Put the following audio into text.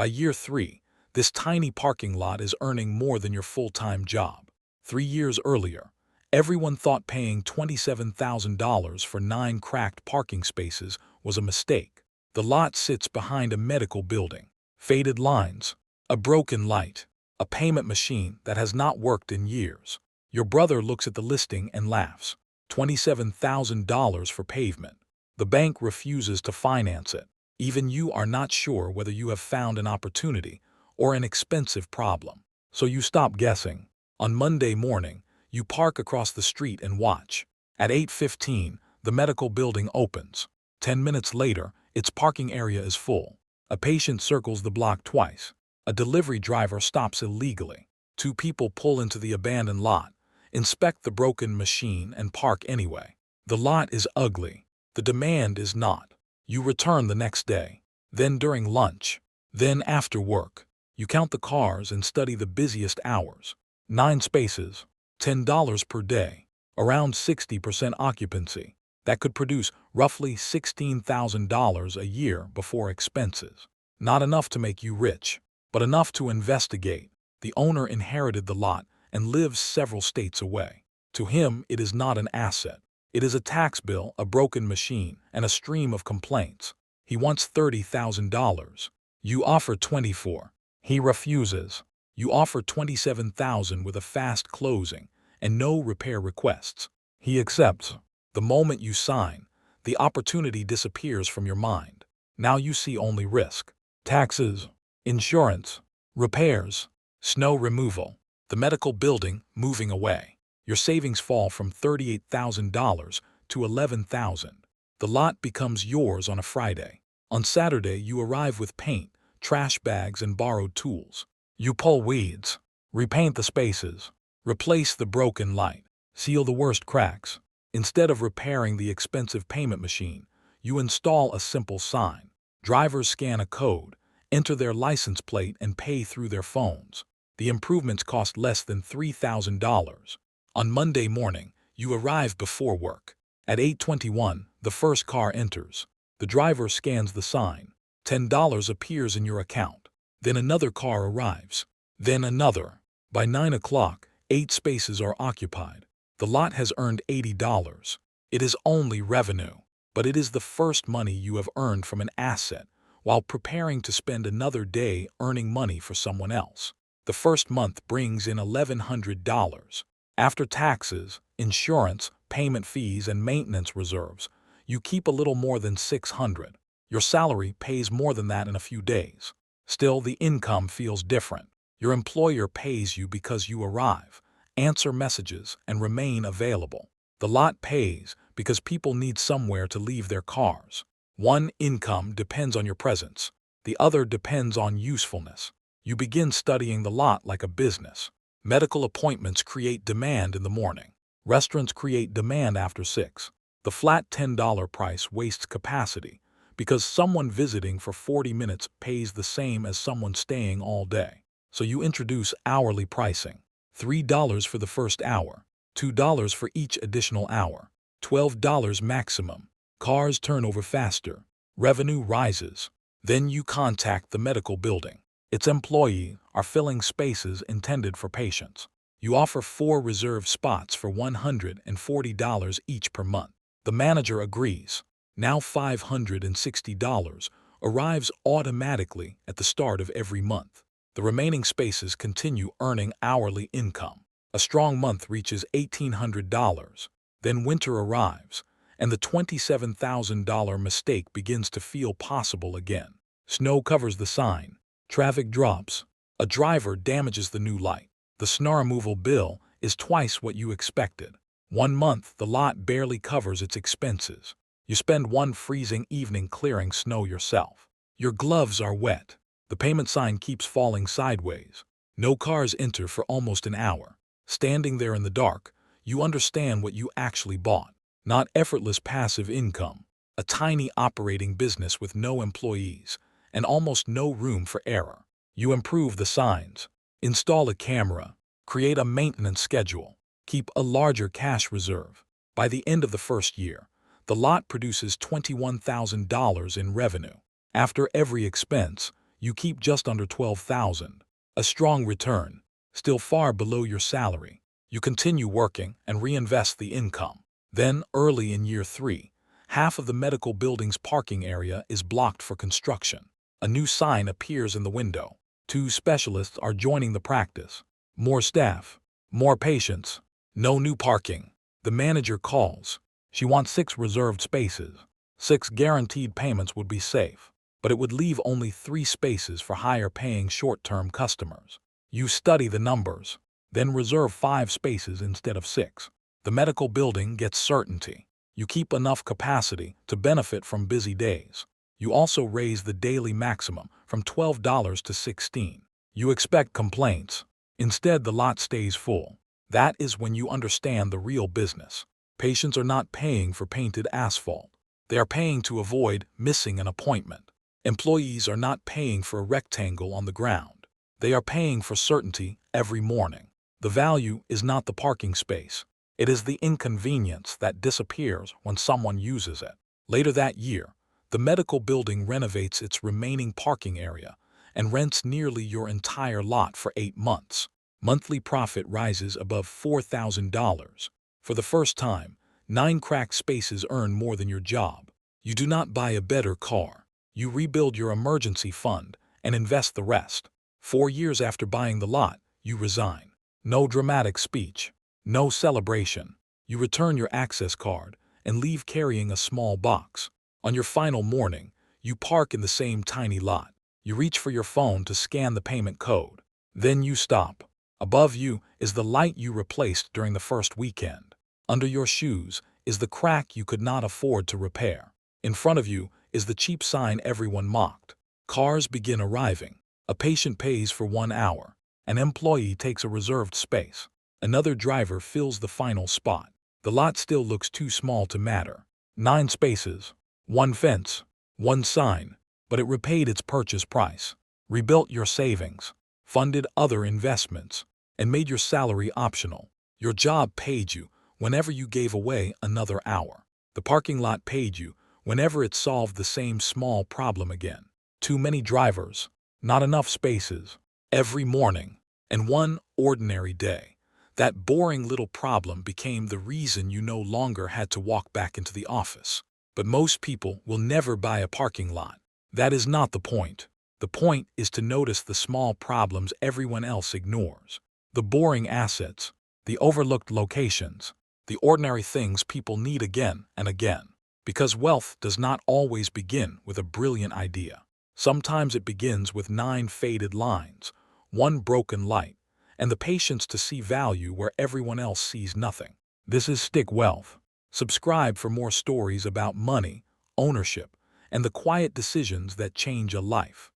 By year 3, this tiny parking lot is earning more than your full-time job. 3 years earlier, everyone thought paying $27,000 for 9 cracked parking spaces was a mistake. The lot sits behind a medical building. Faded lines, a broken light, a payment machine that has not worked in years. Your brother looks at the listing and laughs. $27,000 for pavement. The bank refuses to finance it. Even you are not sure whether you have found an opportunity or an expensive problem. So you stop guessing. On Monday morning, you park across the street and watch. At 8:15, the medical building opens. 10 minutes later, its parking area is full. A patient circles the block twice. A delivery driver stops illegally. 2 people pull into the abandoned lot, inspect the broken machine, and park anyway. The lot is ugly. The demand is not. You return the next day, then during lunch, then after work. You count the cars and study the busiest hours. 9 spaces, $10 per day, around 60% occupancy. That could produce roughly $16,000 a year before expenses. Not enough to make you rich, but enough to investigate. The owner inherited the lot and lives several states away. To him, it is not an asset. It is a tax bill, a broken machine, and a stream of complaints. He wants $30,000. You offer $24,000. He refuses. You offer $27,000 with a fast closing and no repair requests. He accepts. The moment you sign, the opportunity disappears from your mind. Now you see only risk. Taxes, insurance, repairs, snow removal, the medical building moving away. Your savings fall from $38,000 to $11,000. The lot becomes yours on a Friday. On Saturday, you arrive with paint, trash bags, and borrowed tools. You pull weeds, repaint the spaces, replace the broken light, seal the worst cracks. Instead of repairing the expensive payment machine, you install a simple sign. Drivers scan a code, enter their license plate, and pay through their phones. The improvements cost less than $3,000. On Monday morning, you arrive before work. At 8:21, the first car enters. The driver scans the sign. $10 appears in your account. Then another car arrives. Then another. By 9 o'clock, 8 spaces are occupied. The lot has earned $80. It is only revenue, but it is the first money you have earned from an asset while preparing to spend another day earning money for someone else. The first month brings in $1,100. After taxes, insurance, payment fees, and maintenance reserves, you keep a little more than $600. Your salary pays more than that in a few days. Still, the income feels different. Your employer pays you because you arrive, answer messages, and remain available. The lot pays because people need somewhere to leave their cars. One income depends on your presence. The other depends on usefulness. You begin studying the lot like a business. Medical appointments create demand in the morning. Restaurants create demand after 6. The flat $10 price wastes capacity because someone visiting for 40 minutes pays the same as someone staying all day. So you introduce hourly pricing. $3 for the first hour, $2 for each additional hour, $12 maximum. Cars turn over faster. Revenue rises. Then you contact the medical building. Its employees are filling spaces intended for patients. You offer 4 reserved spots for $140 each per month. The manager agrees. Now $560 arrives automatically at the start of every month. The remaining spaces continue earning hourly income. A strong month reaches $1,800. Then winter arrives, and the $27,000 mistake begins to feel possible again. Snow covers the sign. Traffic drops. A driver damages the new light. The snow removal bill is twice what you expected. 1 month, the lot barely covers its expenses. You spend one freezing evening clearing snow yourself. Your gloves are wet. The payment sign keeps falling sideways. No cars enter for almost an hour. Standing there in the dark, you understand what you actually bought. Not effortless passive income, a tiny operating business with no employees and almost no room for error. You improve the signs, install a camera, create a maintenance schedule, keep a larger cash reserve. By the end of the first year, the lot produces $21,000 in revenue. After every expense, You keep just under 12,000. A strong return, still far below your salary. You continue working and reinvest the income. Then, early in year 3, half of the medical building's parking area is blocked for construction. A new sign appears in the window. 2 specialists are joining the practice. More staff, more patients, no new parking. The manager calls. She wants 6 reserved spaces. 6 guaranteed payments would be safe, but it would leave only 3 spaces for higher-paying short-term customers. You study the numbers, then reserve 5 spaces instead of 6. The medical building gets certainty. You keep enough capacity to benefit from busy days. You also raise the daily maximum from $12 to $16. You expect complaints. Instead, the lot stays full. That is when you understand the real business. Patients are not paying for painted asphalt. They are paying to avoid missing an appointment. Employees are not paying for a rectangle on the ground. They are paying for certainty every morning. The value is not the parking space. It is the inconvenience that disappears when someone uses it. Later that year, the medical building renovates its remaining parking area and rents nearly your entire lot for 8 months. Monthly profit rises above $4,000. For the first time, 9 cracked spaces earn more than your job. You do not buy a better car. You rebuild your emergency fund and invest the rest. 4 years after buying the lot, you resign. No dramatic speech. No celebration. You return your access card and leave carrying a small box. On your final morning, you park in the same tiny lot. You reach for your phone to scan the payment code. Then you stop. Above you is the light you replaced during the first weekend. Under your shoes is the crack you could not afford to repair. In front of you is the cheap sign everyone mocked. Cars begin arriving. A patient pays for 1 hour. An employee takes a reserved space. Another driver fills the final spot. The lot still looks too small to matter. 9 spaces, 1 fence, 1 sign, but it repaid its purchase price, rebuilt your savings, funded other investments, and made your salary optional. Your job paid you whenever you gave away another hour. The parking lot paid you whenever it solved the same small problem again. Too many drivers, not enough spaces, every morning, and one ordinary day. That boring little problem became the reason you no longer had to walk back into the office. But most people will never buy a parking lot. That is not the point. The point is to notice the small problems everyone else ignores. The boring assets, the overlooked locations, the ordinary things people need again and again. Because wealth does not always begin with a brilliant idea. Sometimes it begins with 9 faded lines, 1 broken light, and the patience to see value where everyone else sees nothing. This is Stick Wealth. Subscribe for more stories about money, ownership, and the quiet decisions that change a life.